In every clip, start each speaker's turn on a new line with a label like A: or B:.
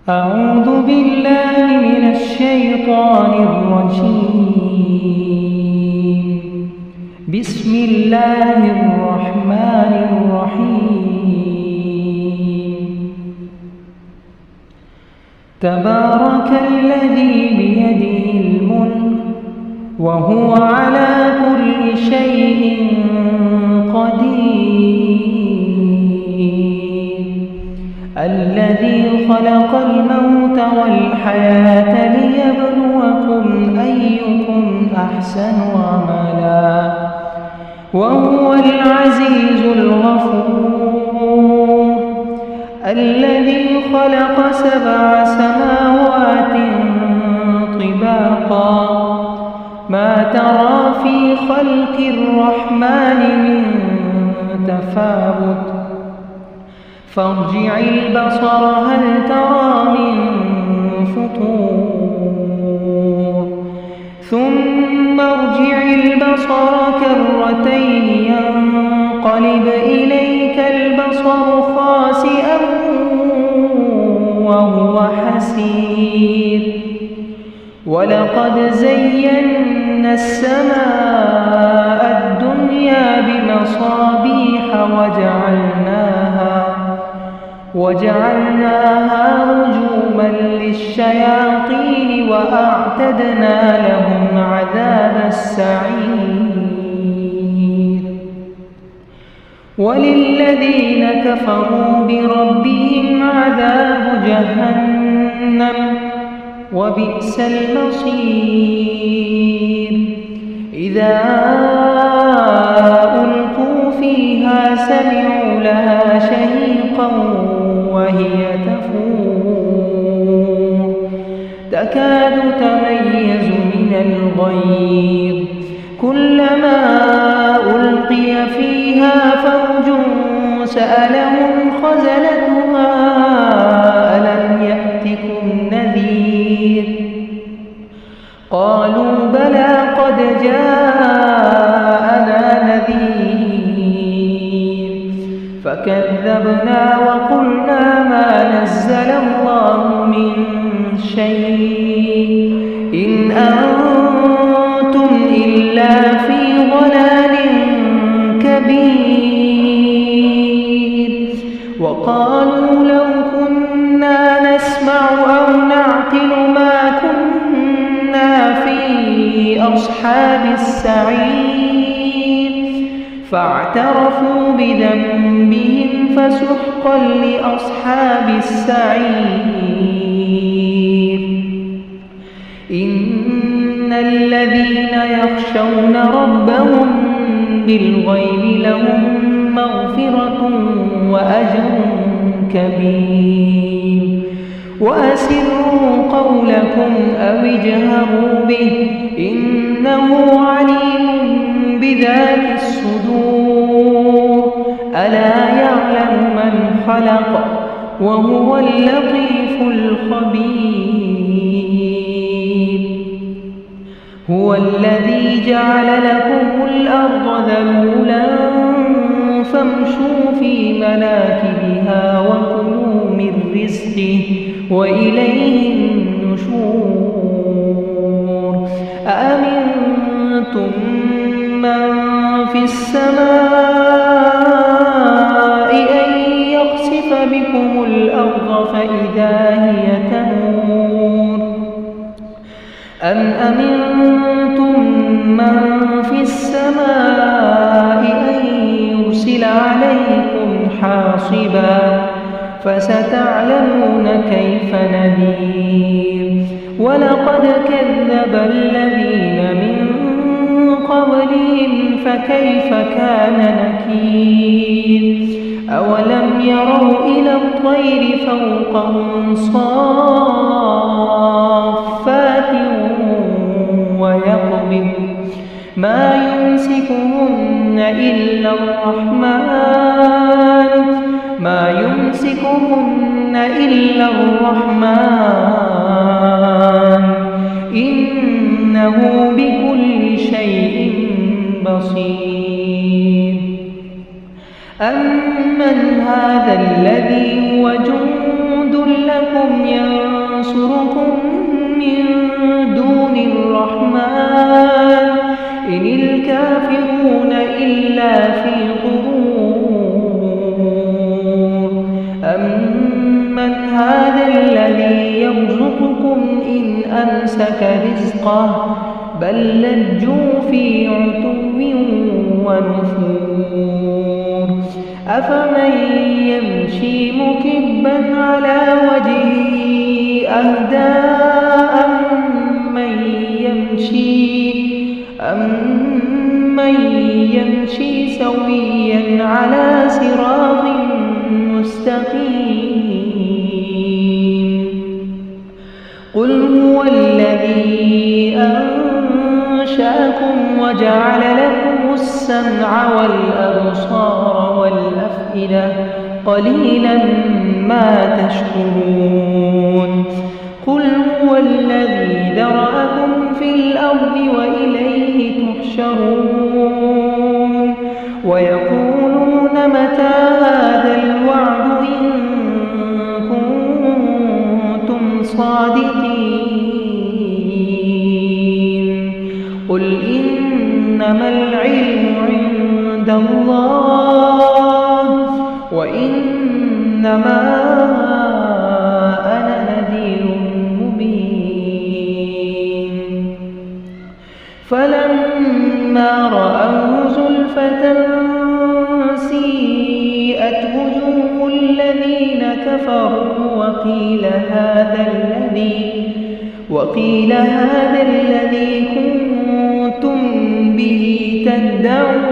A: أعوذ بالله من الشيطان الرجيم. بسم الله الرحمن الرحيم. تبارك الذي بيده الملك وهو على كل شيء قدير. الذي خلق الموت والحياة ليبلوكم أيكم أحسن عملا وهو العزيز الغفور. الذي خلق 7 سماوات طباقا ما ترى في خلق الرحمن من تفاوت فارجع البصر هل ترى من فطور ثم ارجع البصر كرتين ينقلب إليك البصر خاسئا وهو حسير. ولقد زينا السماء الدنيا بمصابيح وجعلناها رجوما للشياطين وأعتدنا لهم عذاب السعير. وللذين كفروا بربهم عذاب جهنم وبئس المصير. إذا ألقوا فيها سمعوا لها شهيقا وهي تفور تكاد تميز من الغيظ كلما ألقي فيها فوج سألهم خزنتها ألم يأتكم نذير قالوا بلى قد جاءنا نذير فكذبنا وقلنا ما نزل الله من شيء إن أنتم إلا في ضلال كبير. وقالوا لو كنا نسمع أو نعقل ما كنا في أصحاب السعير فاعترفوا بذنبهم فسحقا لأصحاب السعير. إن الذين يخشون ربهم بالغيب لهم مغفرة وأجر كبير. وأسروا قولكم أو اجهروا به إنه عليم بذات الصدور. ألا يعلم من خلق وهو اللطيف الخبير. هو الذي جعل لكم الأرض ذلولا فامشوا في مناكبها وكلوا من رزقه وإليه النشور. أأمنتم من في السماء أن يخسف بكم الأرض فإذا هي تمور أم أمنتم من في السماء أن يرسل عليكم حاصبا فستعلمون كيف نذير. ولقد كذب الذين من قبلهم فكيف كان نكير. أولم يروا إلى الطير فوقهم صافات ويقبض ما يمسكهن إلا الرحمن إنه بكل شيء بصير. أمن هذا الذي هو جند لكم أيكم ينصركم من دون الرحمن إن الكافرون إلا في غرور أمن هذا الذي يرزقكم إن أمسك رزقه بل لجوا في عتو ونفور أفمن يمشي مكبا على وجهه أهدى أمن يمشي سويا على صراط مستقيم قل هو الذي أنشأكم وجعل لكم السمع والأبصار والأفئدة قليلا ما تشكرون قل هو الذي ذرأكم في الأرض وإليه تحشرون ويقولون متى هذا الوعد إن كنتم صادقين قل إنما العلم عند الله وإنما أنا نذير مبين فلما رأوه زلفة سيئت وجوه الذين كفروا وقيل هذا الذي كنتم به تدعون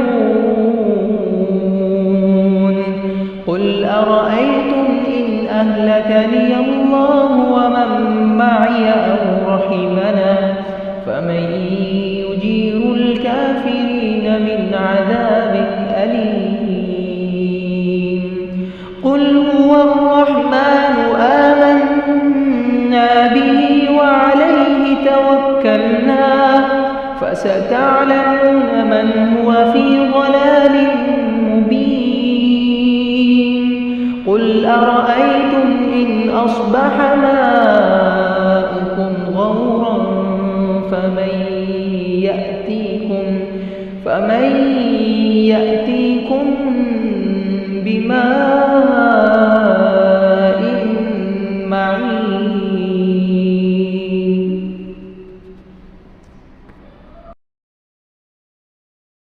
A: قل أرأيتم إن أهلكني الله ومن معي أو رحمنا فمن يجير الكافرين من عذاب أليم قل هو الرحمن آمنا به وعليه توكلنا فستعلمون من هو في ضلال مبين قل أرأيتم إن أصبح ماؤكم غورا فمن يأتيكم بماء